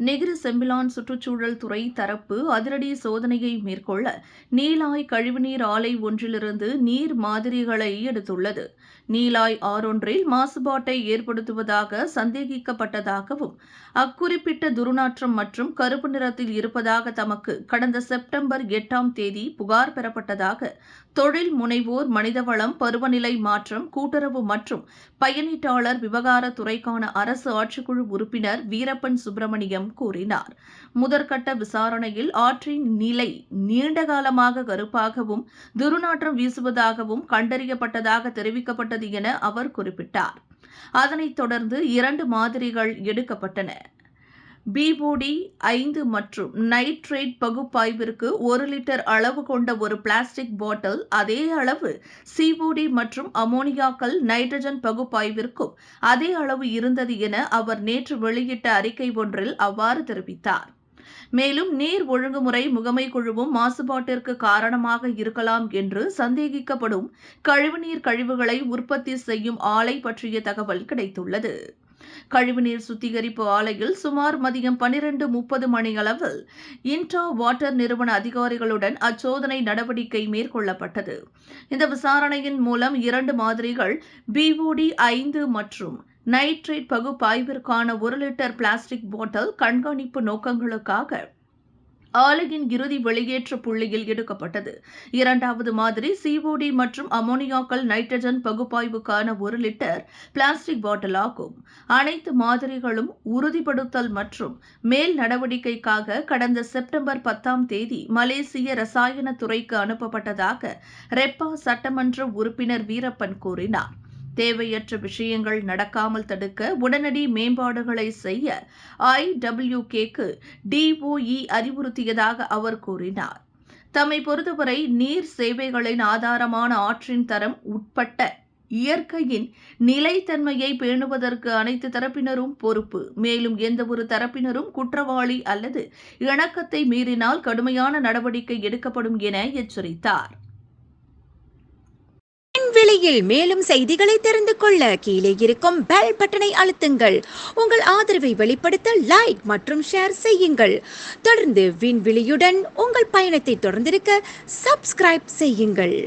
Negeri Sembilan சுற்றுச்சூழல் துறை தரப்பு அதிரடி சோதனையை மேற்கொள்ள நீலாய் கழிவுநீர் ஆலை ஒன்றிலிருந்து நீர் மாதிரிகளை எடுத்துள்ளது. நீலாய் ஆறொன்றில் மாசுபாட்டை ஏற்படுத்துவதாக சந்தேகிக்கப்பட்டதாகவும் அக்குறிப்பிட்ட துர்நாற்றம் மற்றும் கருப்பு நிறத்தில் இருப்பதாக தமக்கு கடந்த செப்டம்பர் 8ஆம் தேதி புகார் பெறப்பட்டதாக தொழில் முனைவோர், மனிதவளம், பருவநிலை மாற்றம், கூட்டுறவு மற்றும் பயனீட்டாளர் விவகாரத்துறைக்கான அரசு ஆட்சிக்குழு உறுப்பினர் வீரப்பன் சுப்பிரமணியம் கூறினார். முதற்கட்ட விசாரணையில் ஆற்றின் நிலை நீண்டகாலமாக கருப்பாகவும் துர்நாற்றம் வீசுவதாகவும் கண்டறியப்பட்டதாக தெரிவிக்கப்பட்டது என அவர் குறிப்பிட்டார். அதனைத் தொடர்ந்து 2 மாதிரிகள் எடுக்கப்பட்டன. பிஓடி 5 மற்றும் நைட்ரேட் பகுப்பாய்விற்கு 1 லிட்டர் அளவு கொண்ட ஒரு பிளாஸ்டிக் பாட்டில், அதே அளவு சிஓடி மற்றும் அமோனியாக்கள் நைட்ரஜன் பகுப்பாய்விற்கும் அதே அளவு இருந்தது என அவர் நேற்று வெளியிட்ட அறிக்கை ஒன்றில் அவ்வாறு தெரிவித்தார். மேலும் நீர் ஒழுங்குமுறை முகமை குழுவும் மாசுபாட்டிற்கு காரணமாக இருக்கலாம் என்று சந்தேகிக்கப்படும் கழிவுநீர் கழிவுகளை உற்பத்தி செய்யும் ஆலை பற்றிய தகவல் கிடைத்துள்ளது. கழிவுநீர் சுத்திகரிப்பு ஆலையில் சுமார் மதியம் 12:30 மணியளவில் இன்ட்ரா வாட்டர் நிறுவன அதிகாரிகளுடன் அச்சோதனை நடவடிக்கை மேற்கொள்ளப்பட்டது. இந்த விசாரணையின் மூலம் 2 மாதிரிகள் பிஓடி 5 மற்றும் நைட்ரேட் பகுப்பாய்விற்கான 1 லிட்டர் பிளாஸ்டிக் பாட்டில் கண்காணிப்பு நோக்கங்களுக்காக ஆலையின் இறுதி வெளியேற்ற புள்ளியில் எடுக்கப்பட்டது. 2வது மாதிரி சிஓடி மற்றும் அமோனியாக்கள் நைட்ரஜன் பகுப்பாய்வுக்கான 1 லிட்டர் பிளாஸ்டிக் பாட்டில் ஆகும். அனைத்து மாதிரிகளும் உறுதிப்படுத்தல் மற்றும் மேல் நடவடிக்கைக்காக கடந்த செப்டம்பர் 10ஆம் தேதி மலேசிய ரசாயன துறைக்கு அனுப்பப்பட்டதாக ரெப்பா சட்டமன்ற உறுப்பினர் வீரப்பன் கூறினார். தேவையற்ற விஷயங்கள் நடக்காமல் தடுக்க உடனடி மேம்பாடுகளை செய்ய IWKக்கு DOE அறிவுறுத்தியதாக அவர் கூறினார். தம்மை பொறுத்தவரை நீர் சேவைகளின் ஆதாரமான ஆற்றின் தரம் உட்பட்ட இயற்கையின் நிலைத்தன்மையை பேணுவதற்கு அனைத்து தரப்பினரும் பொறுப்பு. மேலும் எந்தவொரு தரப்பினரும் குற்றவாளி அல்லது இணக்கத்தை மீறினால் கடுமையான நடவடிக்கை எடுக்கப்படும் என எச்சரித்தார். விலையில் மேலும் செய்திகளை தெரிந்து கொள்ள கீழே இருக்கும் பெல் பட்டனை அழுத்துங்கள். உங்கள் ஆதரவை வெளிப்படுத்த லைக் மற்றும் ஷேர் செய்யுங்கள். தொடர்ந்து விண்வெளியுடன் உங்கள் பயணத்தை தொடர்ந்திருக்க சப்ஸ்கிரைப் செய்யுங்கள்.